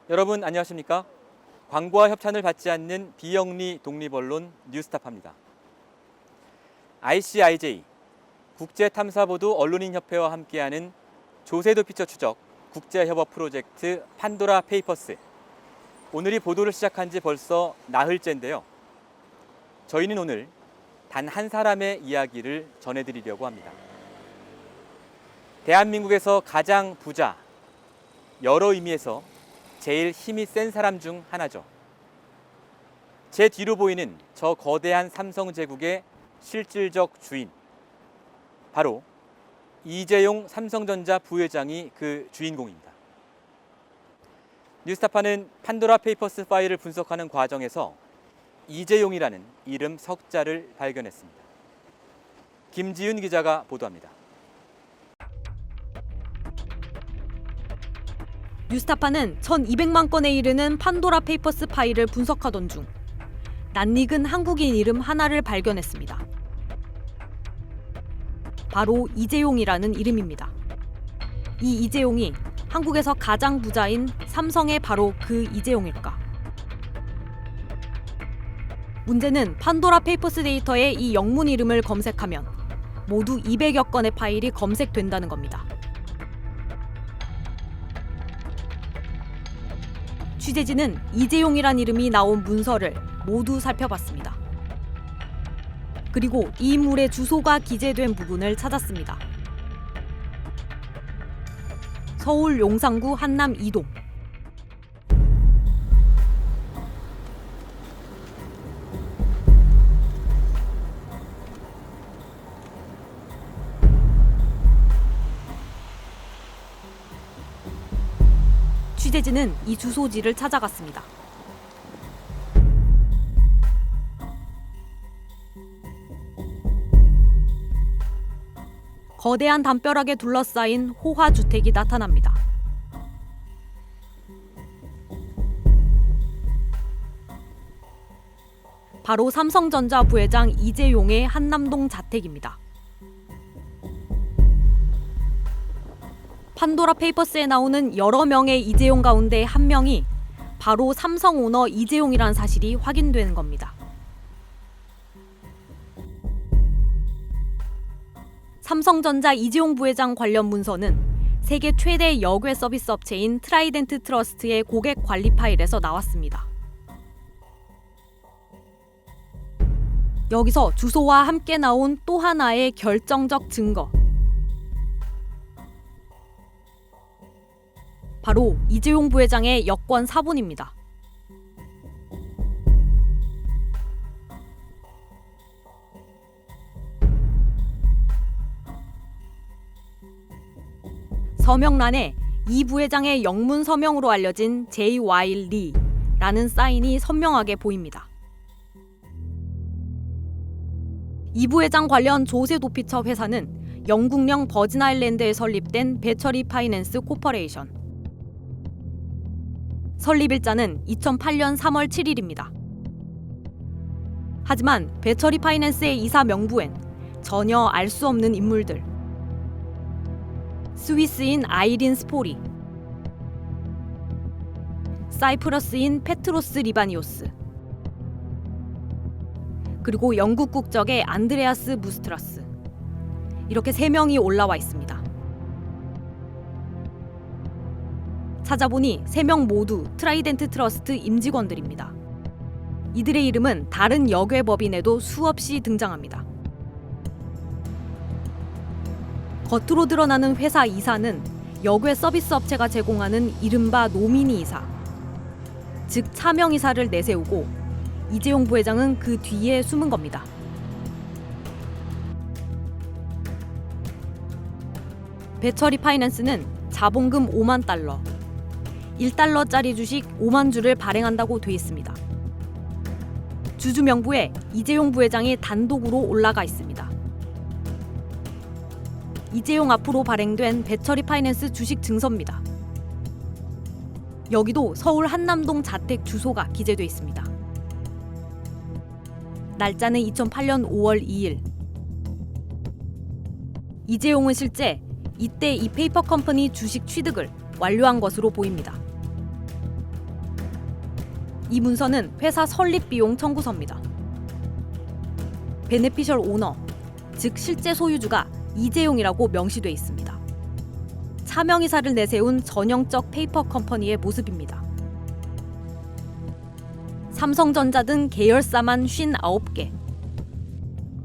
여러분 안녕하십니까? 광고와 협찬을 받지 않는 비영리 독립언론 뉴스타파입니다. ICIJ 국제탐사보도 언론인협회와 함께하는 조세도 피처 추적 국제협업 프로젝트 판도라 페이퍼스. 오늘이 보도를 시작한 지 벌써 나흘째인데요. 저희는 오늘 단 한 사람의 이야기를 전해드리려고 합니다. 대한민국에서 가장 부자, 여러 의미에서 제일 힘이 센 사람 중 하나죠. 제 뒤로 보이는 저 거대한 삼성제국의 실질적 주인, 바로 이재용 삼성전자 부회장이 그 주인공입니다. 뉴스타파는 판도라 페이퍼스 파일을 분석하는 과정에서 이재용이라는 이름 석자를 발견했습니다. 김지윤 기자가 보도합니다. 뉴스타파는 1200만 건에 이르는 판도라 페이퍼스 파일을 분석하던 중 낯익은 한국인 이름 하나를 발견했습니다. 바로 이재용이라는 이름입니다. 이 이재용이 한국에서 가장 부자인 삼성의 바로 그 이재용일까? 문제는 판도라 페이퍼스 데이터에 이 영문 이름을 검색하면 모두 200여 건의 파일이 검색된다는 겁니다. 취재진은 이재용이란 이름이 나온 문서를 모두 살펴봤습니다. 그리고 이 인물의 주소가 기재된 부분을 찾았습니다. 서울 용산구 한남 2동. 취재진은 이 주소지를 찾아갔습니다. 거대한 담벼락에 둘러싸인 호화주택이 나타납니다. 바로 삼성전자 부회장 이재용의 한남동 자택입니다. 판도라 페이퍼스에 나오는 여러 명의 이재용 가운데 한 명이 바로 삼성 오너 이재용이라는 사실이 확인되는 겁니다. 삼성전자 이재용 부회장 관련 문서는 세계 최대 여괴 서비스 업체인 트라이덴트 트러스트의 고객 관리 파일에서 나왔습니다. 여기서 주소와 함께 나온 또 하나의 결정적 증거. 바로 이재용 부회장의 여권 사본입니다. 서명란에 이 부회장의 영문 서명으로 알려진 J.Y. Lee라는 사인이 선명하게 보입니다. 이 부회장 관련 조세 도피처 회사는 영국령 버진 아일랜드에 설립된 배처리 파이낸스 코퍼레이션. 설립일자는 2008년 3월 7일입니다. 하지만 배처리 파이낸스의 이사 명부엔 전혀 알 수 없는 인물들. 스위스인 아이린 스포리, 사이프러스인 페트로스 리바니오스, 그리고 영국 국적의 안드레아스 무스트라스. 이렇게 3명이 올라와 있습니다. 찾아보니 3명 모두 트라이덴트 트러스트 임직원들입니다. 이들의 이름은 다른 여괴 법인에도 수없이 등장합니다. 겉으로 드러나는 회사 이사는 여괴 서비스 업체가 제공하는 이른바 노미니 이사, 즉 차명 이사를 내세우고 이재용 부회장은 그 뒤에 숨은 겁니다. 배처리 파이낸스는 자본금 5만 달러, 1달러짜리 주식 5만 주를 발행한다고 돼 있습니다. 주주 명부에 이재용 부회장이 단독으로 올라가 있습니다. 이재용 앞으로 발행된 배처리 파이낸스 주식 증서입니다. 여기도 서울 한남동 자택 주소가 기재돼 있습니다. 날짜는 2008년 5월 2일. 이재용은 실제 이때 이 페이퍼 컴퍼니 주식 취득을 완료한 것으로 보입니다. 이 문서는 회사 설립 비용 청구서입니다. 베네피셜 오너, 즉 실제 소유주가 이재용이라고 명시돼 있습니다. 차명이사를 내세운 전형적 페이퍼 컴퍼니의 모습입니다. 삼성전자 등 계열사만 59개.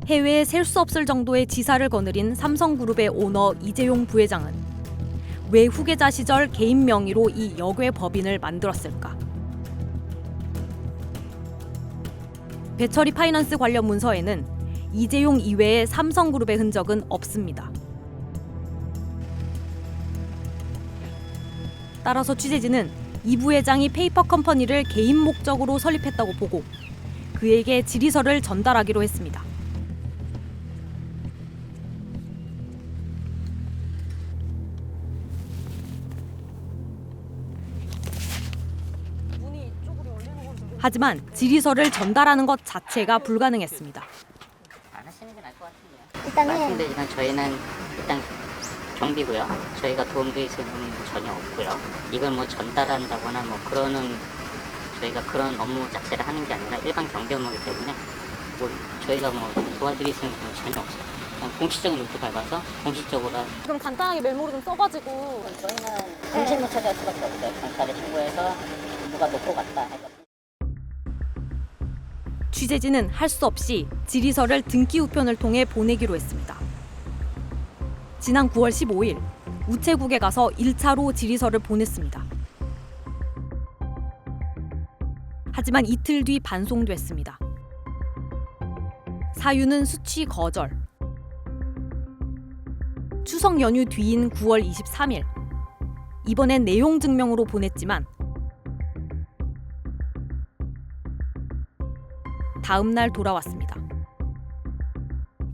해외에 셀 수 없을 정도의 지사를 거느린 삼성그룹의 오너 이재용 부회장은 왜 후계자 시절 개인 명의로 이 역외 법인을 만들었을까? 배철이 파이낸스 관련 문서에는 이재용 이외의 삼성그룹의 흔적은 없습니다. 따라서 취재진은 이 부회장이 페이퍼 컴퍼니를 개인 목적으로 설립했다고 보고 그에게 질의서를 전달하기로 했습니다. 하지만 질의서를 전달하는 것 자체가 불가능했습니다. 안 하시는 게 나을 것 같은데요. 일단은 말씀드리지만 저희는 일단 경비고요. 저희가 도움드릴 수는 전혀 없고요. 이걸 뭐 전달한다거나 뭐 그러는 저희가 그런 업무 자체를 하는 게 아니라 일반 경비 업무이기 때문에 뭐 저희가 뭐 도와드릴 수는 전혀 없어요. 그냥 공식적인 루트 밟아서 공식적으로 그럼 간단하게 메모를 좀 써가지고 저희는 공실무 처리할 수밖에 없어요. 경찰에 신고해서 누가 놓고 갔다 해서. 취재진은 할 수 없이 질의서를 등기 우편을 통해 보내기로 했습니다. 지난 9월 15일 우체국에 가서 1차로 질의서를 보냈습니다. 하지만 이틀 뒤 반송됐습니다. 사유는 수취 거절. 추석 연휴 뒤인 9월 23일 이번엔 내용 증명으로 보냈지만 다음 날 돌아왔습니다.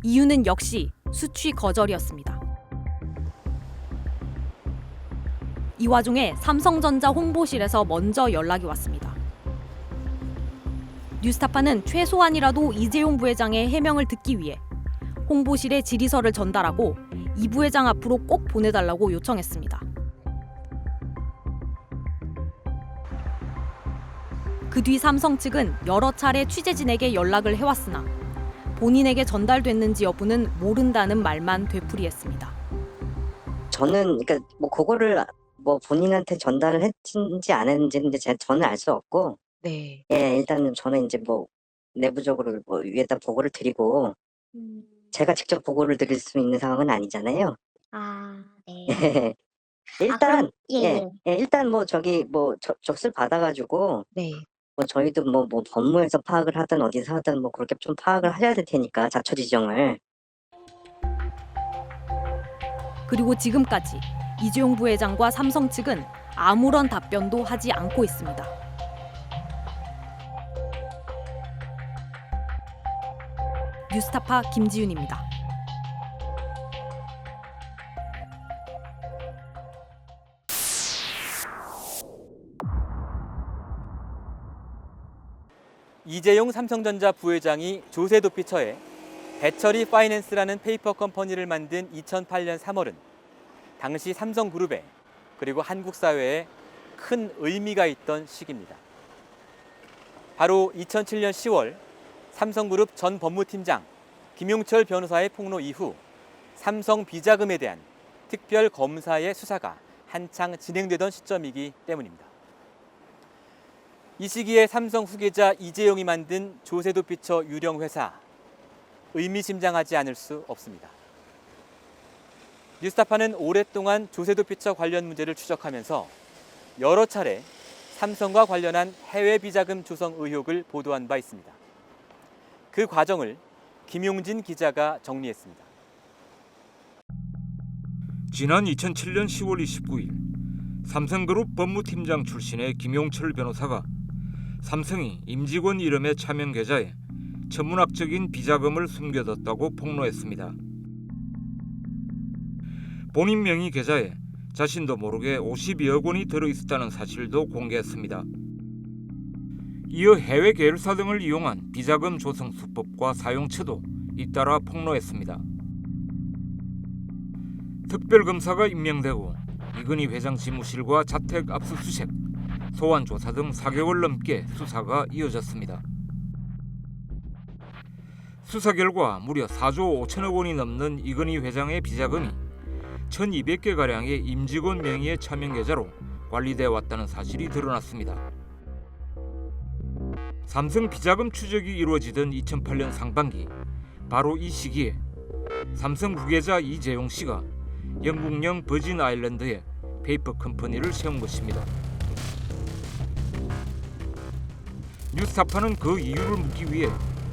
이유는 역시 수취 거절이었습니다. 이 와중에 삼성전자 홍보실에서 먼저 연락이 왔습니다. 뉴스타파는 최소한이라도 이재용 부회장의 해명을 듣기 위해 홍보실에 질의서를 전달하고 이 부회장 앞으로 꼭 보내달라고 요청했습니다. 그 뒤 삼성 측은 여러 차례 취재진에게 연락을 해왔으나 본인에게 전달됐는지 여부는 모른다는 말만 되풀이했습니다. 저는 그러니까 뭐 그거를 뭐 본인한테 전달을 했는지 안 했는지는 이제 저는 알 수 없고, 네. 예, 일단은 저는 이제 뭐 내부적으로 뭐 위에다 보고를 드리고 제가 직접 보고를 드릴 수 있는 상황은 아니잖아요. 아, 네. 예. 일단 그럼, 예, 예, 예, 일단 뭐 저기 뭐 적을 받아가지고 네. 뭐 저희도 뭐 법무에서 파악을 하든 어디서 하든 뭐 그렇게 좀 파악을 해야 될 테니까 자초 지정을. 그리고 지금까지 이재용 부회장과 삼성 측은 아무런 답변도 하지 않고 있습니다. 뉴스타파 김지윤입니다. 이재용 삼성전자 부회장이 조세 도피 처해 배철이 파이낸스라는 페이퍼 컴퍼니를 만든 2008년 3월은 당시 삼성그룹에 그리고 한국 사회에 큰 의미가 있던 시기입니다. 바로 2007년 10월 삼성그룹 전 법무팀장 김용철 변호사의 폭로 이후 삼성 비자금에 대한 특별 검사의 수사가 한창 진행되던 시점이기 때문입니다. 이 시기에 삼성 후계자 이재용이 만든 조세도피처 유령 회사, 의미심장하지 않을 수 없습니다. 뉴스타파는 오랫동안 조세도피처 관련 문제를 추적하면서 여러 차례 삼성과 관련한 해외 비자금 조성 의혹을 보도한 바 있습니다. 그 과정을 김용진 기자가 정리했습니다. 지난 2007년 10월 29일 삼성그룹 법무팀장 출신의 김용철 변호사가 삼성이 임직원 이름의 차명 계좌에 천문학적인 비자금을 숨겨뒀다고 폭로했습니다. 본인 명의 계좌에 자신도 모르게 52억 원이 들어있었다는 사실도 공개했습니다. 이어 해외 계열사 등을 이용한 비자금 조성 수법과 사용처도 잇따라 폭로했습니다. 특별검사가 임명되고 이건희 회장 지무실과 자택 압수수색, 소환 조사 등 4개월 넘게 수사가 이어졌습니다. 수사 결과 무려 4조 5천억 원이 넘는 이건희 회장의 비자금이 1,200개가량의 임직원 명의의 차명계좌로 관리돼 왔다는 사실이 드러났습니다. 삼성 비자금 추적이 이루어지던 2008년 상반기, 바로 이 시기에 삼성 후계자 이재용 씨가 영국령 버진 아일랜드에 페이퍼 컴퍼니를 세운 것입니다. 뉴스타파는 그 이유를 묻기 위해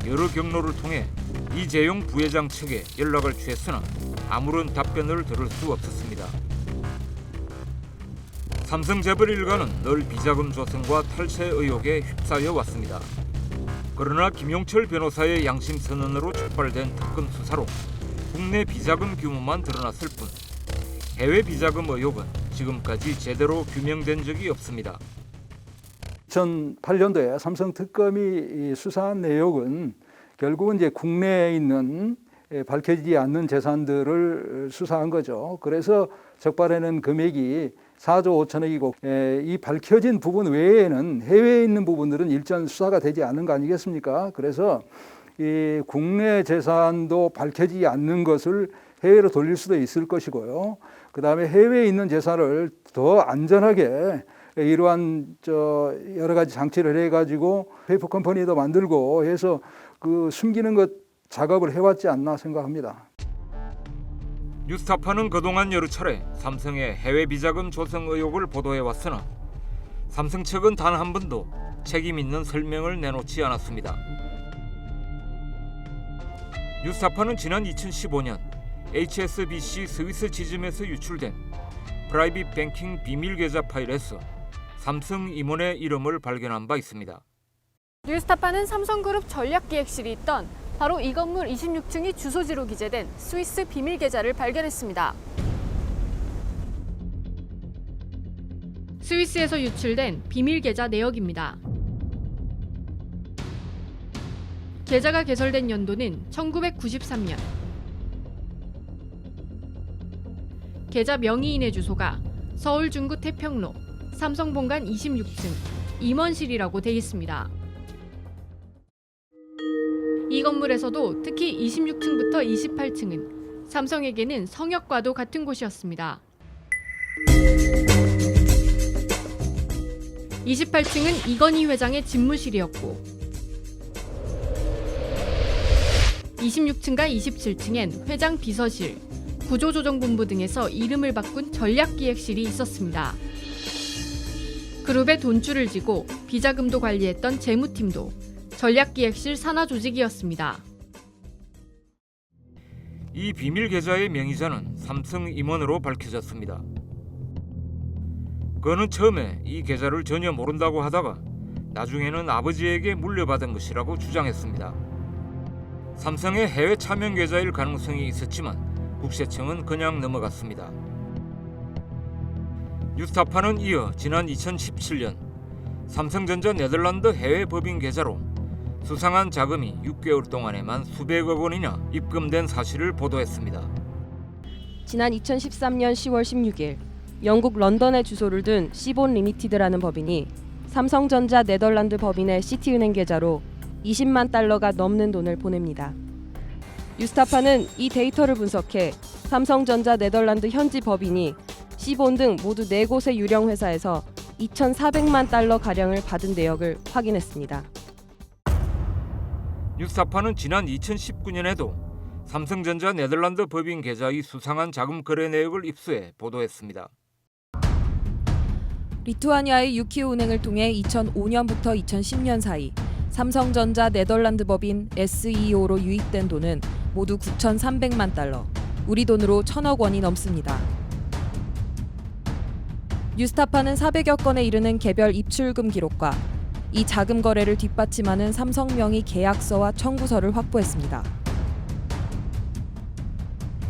여러 경로를 통해 이재용 부회장 측에 연락을 취했으나 아무런 답변을 들을 수 없었습니다. 삼성 재벌 일가는 늘 비자금 조성과 탈세 의혹에 휩싸여 왔습니다. 그러나 김용철 변호사의 양심 선언으로 촉발된 특검 수사로 국내 비자금 규모만 드러났을 뿐 해외 비자금 의혹은 지금까지 제대로 규명된 적이 없습니다. 2008년도에 삼성 특검이 수사한 내용은 결국은 이제 국내에 있는 밝혀지지 않는 재산들을 수사한 거죠. 그래서 적발해낸 금액이 4조 5천억이고 이 밝혀진 부분 외에는 해외에 있는 부분들은 일전 수사가 되지 않은 거 아니겠습니까? 그래서 이 국내 재산도 밝혀지지 않는 것을 해외로 돌릴 수도 있을 것이고요. 그다음에 해외에 있는 재산을 더 안전하게 이러한 여러 가지 장치를 해가지고 페이퍼 컴퍼니도 만들고 해서 그 숨기는 것 작업을 해왔지 않나 생각합니다. 뉴스타파는 그동안 여러 차례 삼성의 해외 비자금 조성 의혹을 보도해왔으나 삼성 측은 단 한 번도 책임 있는 설명을 내놓지 않았습니다. 뉴스타파는 지난 2015년 HSBC 스위스 지점에서 유출된 프라이빗 뱅킹 비밀 계좌 파일에서 삼성 임원의 이름을 발견한 바 있습니다. 뉴스타파는 삼성그룹 전략기획실이 있던 바로 이 건물 26층이 주소지로 기재된 스위스 비밀 계좌를 발견했습니다. 스위스에서 유출된 비밀 계좌 내역입니다. 계좌가 개설된 연도는 1993년. 계좌 명의인의 주소가 서울 중구 태평로 삼성본관 26층 임원실이라고 돼 있습니다. 이 건물에서도 특히 26층부터 28층은 삼성에게는 성역과도 같은 곳이었습니다. 28층은 이건희 회장의 집무실이었고 26층과 27층엔 회장 비서실, 구조조정본부 등에서 이름을 바꾼 전략기획실이 있었습니다. 그룹의 돈줄을 쥐고 비자금도 관리했던 재무팀도 전략기획실 산하 조직이었습니다. 이 비밀 계좌의 명의자는 삼성 임원으로 밝혀졌습니다. 그는 처음에 이 계좌를 전혀 모른다고 하다가 나중에는 아버지에게 물려받은 것이라고 주장했습니다. 삼성의 해외 차명 계좌일 가능성이 있었지만 국세청은 그냥 넘어갔습니다. 뉴스타파는 이어 지난 2017년 삼성전자 네덜란드 해외 법인 계좌로 수상한 자금이 6개월 동안에만 수백억 원이나 입금된 사실을 보도했습니다. 지난 2013년 10월 16일 영국 런던에 주소를 둔 시본 리미티드라는 법인이 삼성전자 네덜란드 법인의 시티은행 계좌로 20만 달러가 넘는 돈을 보냅니다. 뉴스타파는 이 데이터를 분석해 삼성전자 네덜란드 현지 법인이 시본 등 모두 4곳의 유령 회사에서 2,400만 달러 가량을 받은 내역을 확인했습니다. 뉴스타파는 지난 2019년에도 삼성전자 네덜란드 법인 계좌의 수상한 자금 거래 내역을 입수해 보도했습니다. 리투아니아의 유키오 은행을 통해 2005년부터 2010년 사이 삼성전자 네덜란드 법인 SEO로 유입된 돈은 모두 9,300만 달러, 우리 돈으로 1,000억 원이 넘습니다. 뉴스타파는 400여 건에 이르는 개별 입출금 기록과 이 자금 거래를 뒷받침하는 삼성 명의 계약서와 청구서를 확보했습니다.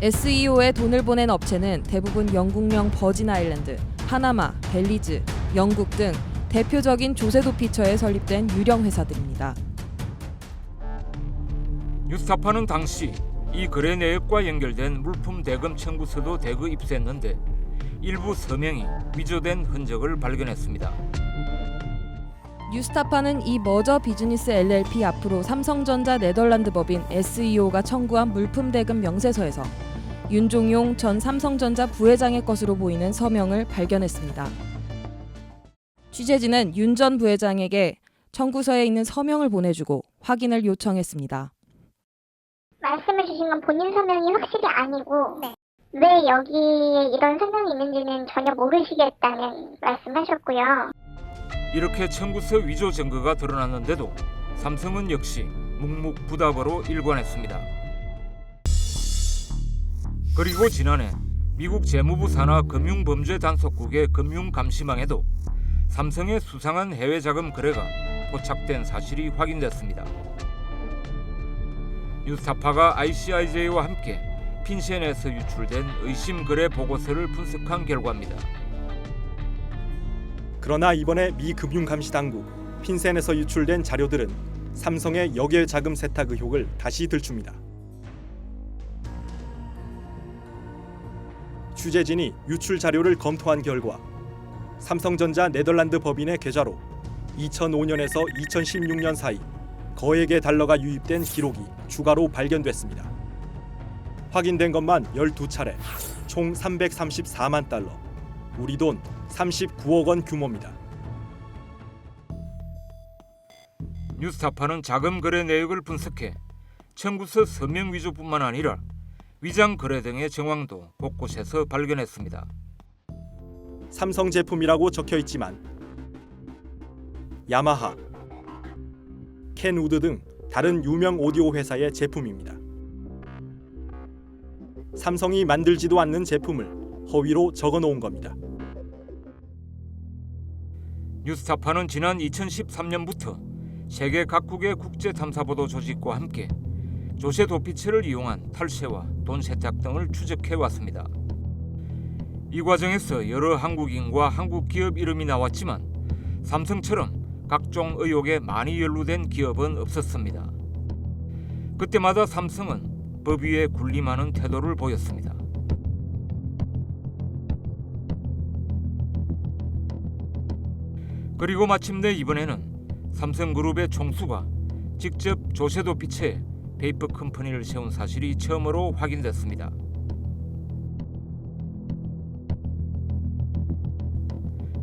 SEO에 돈을 보낸 업체는 대부분 영국령 버진 아일랜드, 파나마, 벨리즈, 영국 등 대표적인 조세도 피처에 설립된 유령 회사들입니다. 뉴스타파는 당시 이 거래 내역과 연결된 물품 대금 청구서도 대거 입수했는데 일부 서명이 위조된 흔적을 발견했습니다. 뉴스타파는 이 머저 비즈니스 LLP 앞으로 삼성전자 네덜란드 법인 SEO가 청구한 물품 대금 명세서에서 윤종용 전 삼성전자 부회장의 것으로 보이는 서명을 발견했습니다. 취재진은 윤 전 부회장에게 청구서에 있는 서명을 보내주고 확인을 요청했습니다. 말씀해 주신 건 본인 서명이 확실히 아니고 왜 여기에 이런 서명이 있는지는 전혀 모르시겠다는 말씀하셨고요. 이렇게 청구서 위조 증거가 드러났는데도 삼성은 역시 묵묵부답으로 일관했습니다. 그리고 지난해 미국 재무부 산하 금융범죄단속국의 금융감시망에도 삼성의 수상한 해외 자금 거래가 포착된 사실이 확인됐습니다. 뉴스타파가 ICIJ와 함께 핀센에서 유출된 의심 거래 보고서를 분석한 결과입니다. 그러나 이번에 미 금융감시당국 핀센에서 유출된 자료들은 삼성의 역외 자금 세탁 의혹을 다시 들춥니다. 취재진이 유출 자료를 검토한 결과 삼성전자 네덜란드 법인의 계좌로 2005년에서 2016년 사이 거액의 달러가 유입된 기록이 추가로 발견됐습니다. 확인된 것만 12차례, 총 334만 달러, 우리 돈 39억 원 규모입니다. 뉴스타파는 자금 거래 내역을 분석해 청구서 서명 위조뿐만 아니라 위장 거래 등의 정황도 곳곳에서 발견했습니다. 삼성 제품이라고 적혀 있지만 야마하, 켄우드 등 다른 유명 오디오 회사의 제품입니다. 삼성이 만들지도 않는 제품을 허위로 적어 놓은 겁니다. 뉴스타파는 지난 2013년부터 세계 각국의 국제 탐사보도 조직과 함께 조세 도피처를 이용한 탈세와 돈 세탁 등을 추적해 왔습니다. 이 과정에서 여러 한국인과 한국 기업 이름이 나왔지만 삼성처럼 각종 의혹에 많이 연루된 기업은 없었습니다. 그때마다 삼성은 법 위에 군림하는 태도를 보였습니다. 그리고 마침내 이번에는 삼성그룹의 총수가 직접 조세 도피처에 페이퍼 컴퍼니를 세운 사실이 처음으로 확인됐습니다.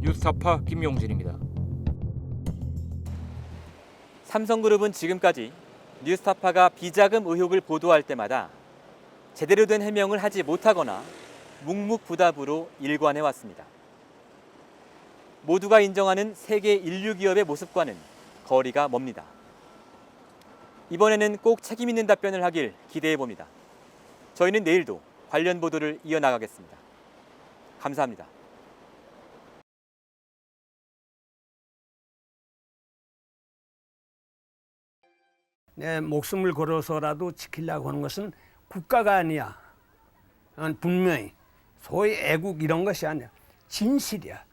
뉴스타파 김용진입니다. 삼성그룹은 지금까지 뉴스타파가 비자금 의혹을 보도할 때마다 제대로 된 해명을 하지 못하거나 묵묵부답으로 일관해 왔습니다. 모두가 인정하는 세계 인류 기업의 모습과는 거리가 멉니다. 이번에는 꼭 책임 있는 답변을 하길 기대해 봅니다. 저희는 내일도 관련 보도를 이어나가겠습니다. 감사합니다. 내 목숨을 걸어서라도 지키려고 하는 것은 국가가 아니야. 분명히 소위 애국 이런 것이 아니야. 진실이야.